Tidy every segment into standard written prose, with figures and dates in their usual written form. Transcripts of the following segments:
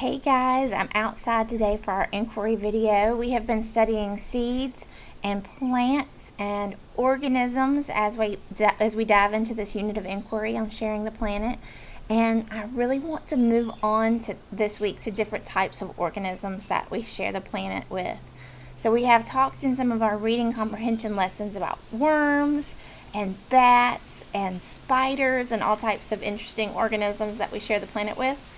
Hey guys, I'm outside today for our inquiry video. We have been studying seeds and plants and organisms as we dive into this unit of inquiry on sharing the planet. And I really want to move on to this week to different types of organisms that we share the planet with. So we have talked in some of our reading comprehension lessons about worms and bats and spiders and all types of interesting organisms that we share the planet with.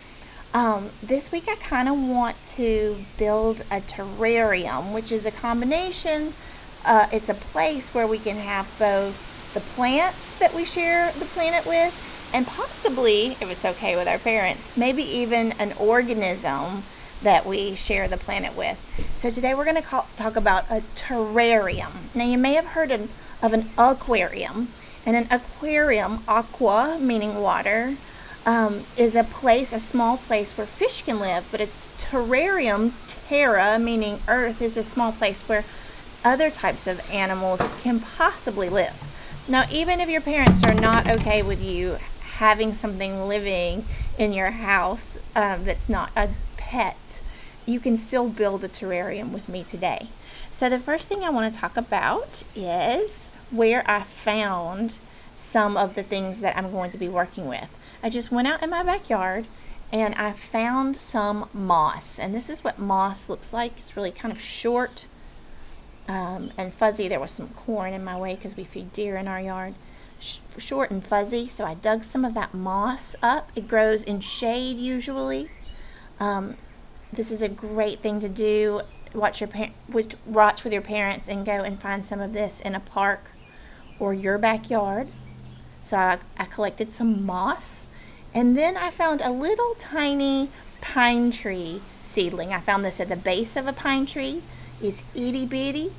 This week I kind of want to build a terrarium, which is a combination. It's a place where we can have both the plants that we share the planet with and possibly, if it's okay with our parents, maybe even an organism that we share the planet with. So today we're going to talk about a terrarium. Now you may have heard of an aquarium, and an aquarium, aqua meaning water, is a small place where fish can live, but a terrarium, terra meaning earth, is a small place where other types of animals can possibly live. Now, even if your parents are not okay with you having something living in your house that's not a pet, you can still build a terrarium with me today. So the first thing I want to talk about is where I found some of the things that I'm going to be working with. I just went out in my backyard and I found some moss, and this is what moss looks like. It's really kind of short and fuzzy. There was some corn in my way because we feed deer in our yard. Short and fuzzy, so I dug some of that moss up. It grows in shade usually. This is a great thing to do. Watch with your parents and go and find some of this in a park or your backyard. So I collected some moss. And then I found a little tiny pine tree seedling. I found this at the base of a pine tree. It's itty bitty.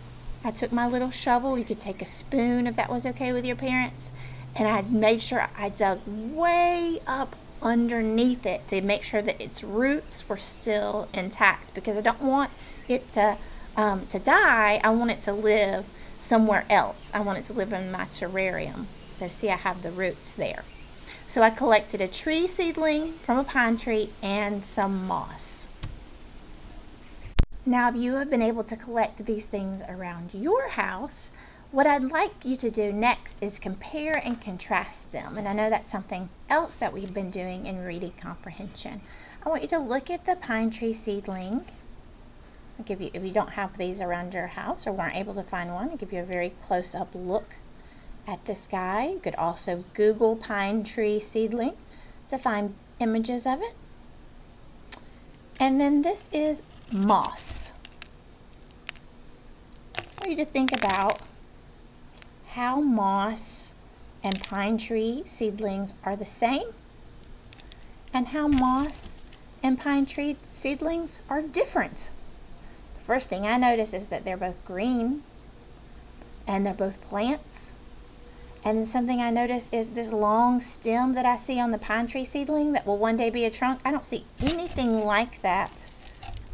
I took my little shovel. You could take a spoon if that was okay with your parents. And I made sure I dug way up underneath it to make sure that its roots were still intact, because I don't want it to die. I want it to live somewhere else. I want it to live in my terrarium. So see, I have the roots there. So I collected a tree seedling from a pine tree and some moss. Now, if you have been able to collect these things around your house, what I'd like you to do next is compare and contrast them. And I know that's something else that we've been doing in reading comprehension. I want you to look at the pine tree seedling. If you don't have these around your house or weren't able to find one, I'll give you a very close-up look at this guy. You could also Google pine tree seedling to find images of it. And then this is moss. I want you to think about how moss and pine tree seedlings are the same and how moss and pine tree seedlings are different. The first thing I notice is that they're both green and they're both plants. And then something I notice is this long stem that I see on the pine tree seedling that will one day be a trunk. I don't see anything like that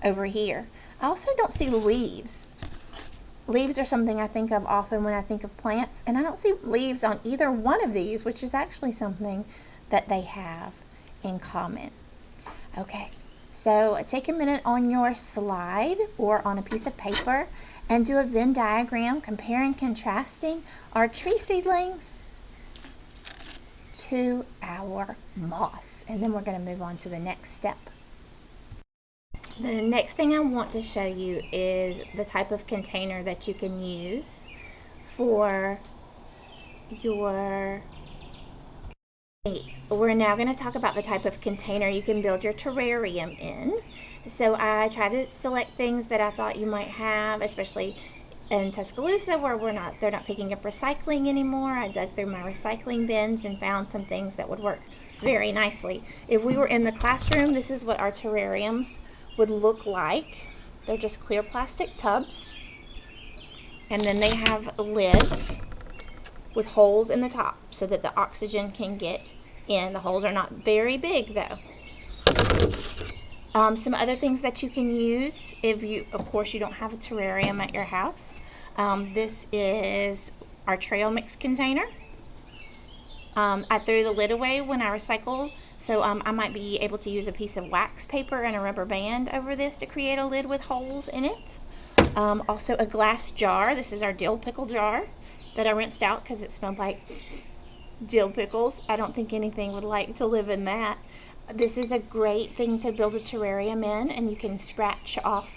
over here. I also don't see leaves. Leaves are something I think of often when I think of plants, and I don't see leaves on either one of these, which is actually something that they have in common. Okay, so take a minute on your slide or on a piece of paper and do a Venn diagram comparing and contrasting our tree seedlings to our moss. And then we're going to move on to the next step. The next thing I want to show you is the type of container that you can use for your... We're now going to talk about the type of container you can build your terrarium in. So I try to select things that I thought you might have, especially in Tuscaloosa where they're not picking up recycling anymore. I dug through my recycling bins and found some things that would work very nicely. If we were in the classroom, this is what our terrariums would look like. They're just clear plastic tubs, and then they have lids with holes in the top so that the oxygen can get in. The holes are not very big though. Some other things that you can use if you, of course, you don't have a terrarium at your house. This is our trail mix container. I threw the lid away when I recycled So I might be able to use a piece of wax paper and a rubber band over this to create a lid with holes in it. Also a glass jar. This is our dill pickle jar that I rinsed out because it smelled like dill pickles. I don't think anything would like to live in that. This is a great thing to build a terrarium in, and you can scratch off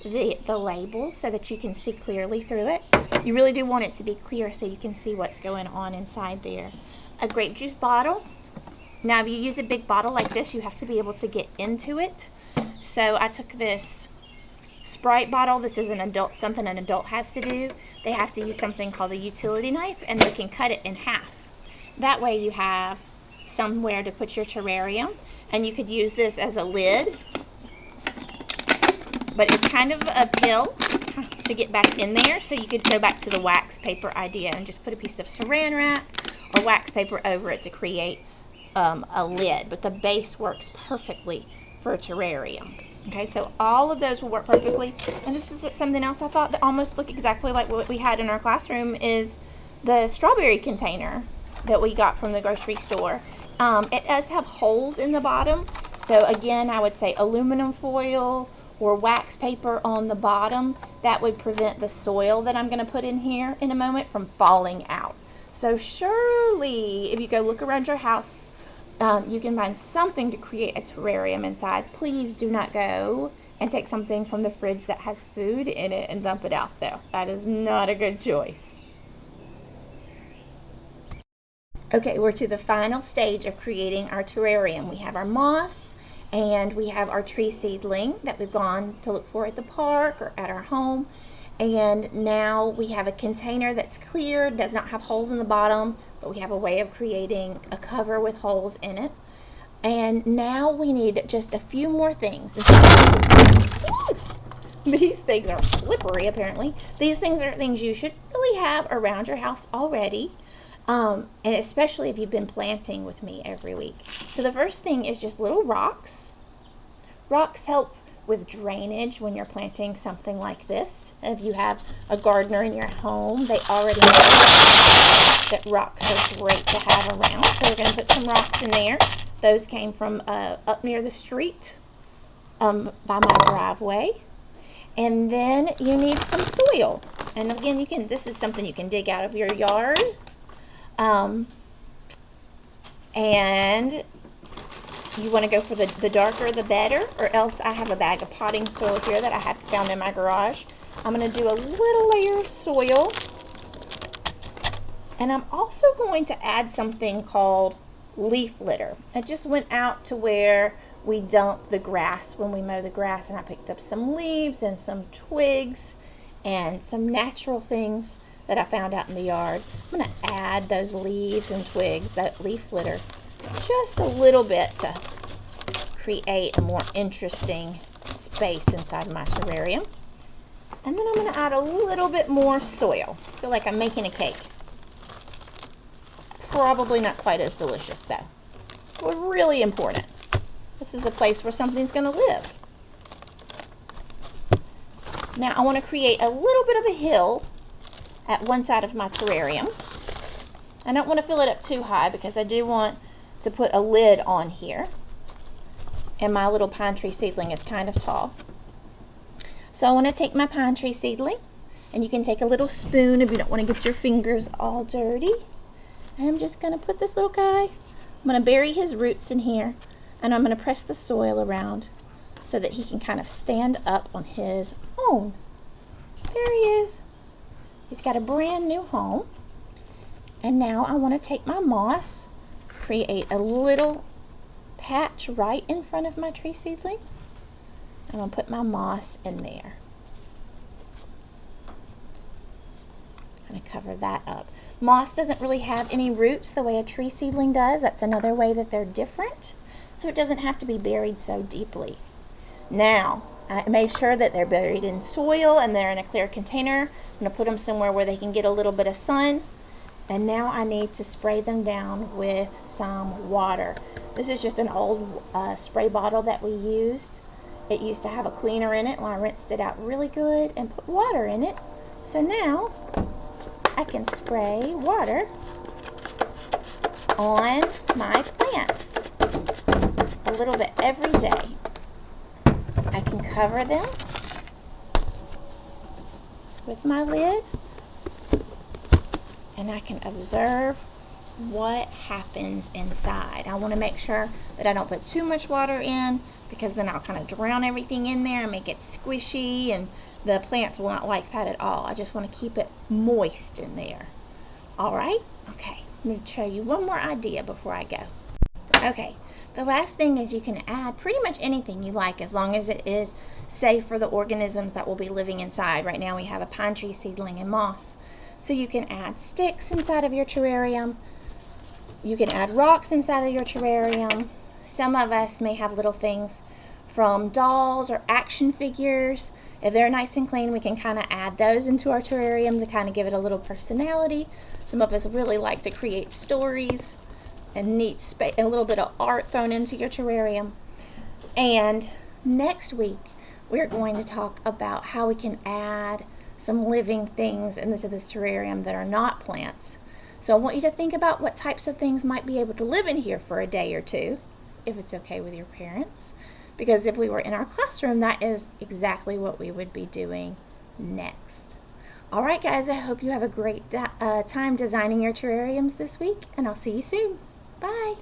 the label so that you can see clearly through it. You really do want it to be clear so you can see what's going on inside there. A grape juice bottle. Now if you use a big bottle like this, you have to be able to get into it. So I took this Sprite bottle. This is something an adult has to do. They have to use something called a utility knife, and they can cut it in half. That way you have somewhere to put your terrarium, and you could use this as a lid, but it's kind of uphill to get back in there, so you could go back to the wax paper idea and just put a piece of saran wrap or wax paper over it to create a lid, but the base works perfectly for a terrarium. Okay, so all of those will work perfectly. And this is something else I thought that almost looked exactly like what we had in our classroom is the strawberry container that we got from the grocery store. It does have holes in the bottom, so again I would say aluminum foil or wax paper on the bottom. That would prevent the soil that I'm going to put in here in a moment from falling out. So surely if you go look around your house, you can find something to create a terrarium inside. Please do not go and take something from the fridge that has food in it and dump it out there. That is not a good choice. Okay, we're to the final stage of creating our terrarium. We have our moss and we have our tree seedling that we've gone to look for at the park or at our home. And now we have a container that's clear, does not have holes in the bottom, but we have a way of creating a cover with holes in it. And now we need just a few more things. These things are slippery, apparently. These things are things you should really have around your house already, and especially if you've been planting with me every week. So the first thing is just little rocks. Rocks help with drainage when you're planting something like this. If you have a gardener in your home, they already know that rocks are great to have around. So we're going to put some rocks in there. Those came from up near the street by my driveway. And then you need some soil. And again, this is something you can dig out of your yard. And you want to go for the darker the better, or else I have a bag of potting soil here that I had found in my garage. I'm going to do a little layer of soil, and I'm also going to add something called leaf litter. I just went out to where we dump the grass when we mow the grass, and I picked up some leaves and some twigs and some natural things that I found out in the yard. I'm going to add those leaves and twigs, that leaf litter, just a little bit to create a more interesting space inside my terrarium. And then I'm going to add a little bit more soil. I feel like I'm making a cake. Probably not quite as delicious though. But really important. This is a place where something's going to live. Now I want to create a little bit of a hill at one side of my terrarium. I don't want to fill it up too high because I do want to put a lid on here. And my little pine tree seedling is kind of tall. So I want to take my pine tree seedling, and you can take a little spoon if you don't want to get your fingers all dirty. And I'm just going to put this little guy, I'm going to bury his roots in here, and I'm going to press the soil around so that he can kind of stand up on his own. There he is. He's got a brand new home. And now I want to take my moss, create a little patch right in front of my tree seedling. I'm going to put my moss in there. I'm going to cover that up. Moss doesn't really have any roots the way a tree seedling does. That's another way that they're different. So it doesn't have to be buried so deeply. Now, I made sure that they're buried in soil and they're in a clear container. I'm going to put them somewhere where they can get a little bit of sun. And now I need to spray them down with some water. This is just an old spray bottle that we used. It used to have a cleaner in it, and I rinsed it out really good and put water in it. So now I can spray water on my plants. little bit every day. I can cover them with my lid, and I can observe what happens inside. I want to make sure that I don't put too much water in, because then I'll kind of drown everything in there and make it squishy, and the plants will not like that at all. I just want to keep it moist in there. Alright? Okay, let me show you one more idea before I go. Okay, the last thing is you can add pretty much anything you like, as long as it is safe for the organisms that will be living inside. Right now we have a pine tree seedling and moss. So you can add sticks inside of your terrarium. You can add rocks inside of your terrarium. Some of us may have little things from dolls or action figures. If they're nice and clean, we can kind of add those into our terrarium to kind of give it a little personality. Some of us really like to create stories and neat space, a little bit of art thrown into your terrarium. And next week, we're going to talk about how we can add some living things into this terrarium that are not plants. So I want you to think about what types of things might be able to live in here for a day or two, if it's okay with your parents. Because if we were in our classroom, that is exactly what we would be doing next. Alright guys, I hope you have a great time designing your terrariums this week, and I'll see you soon. Bye!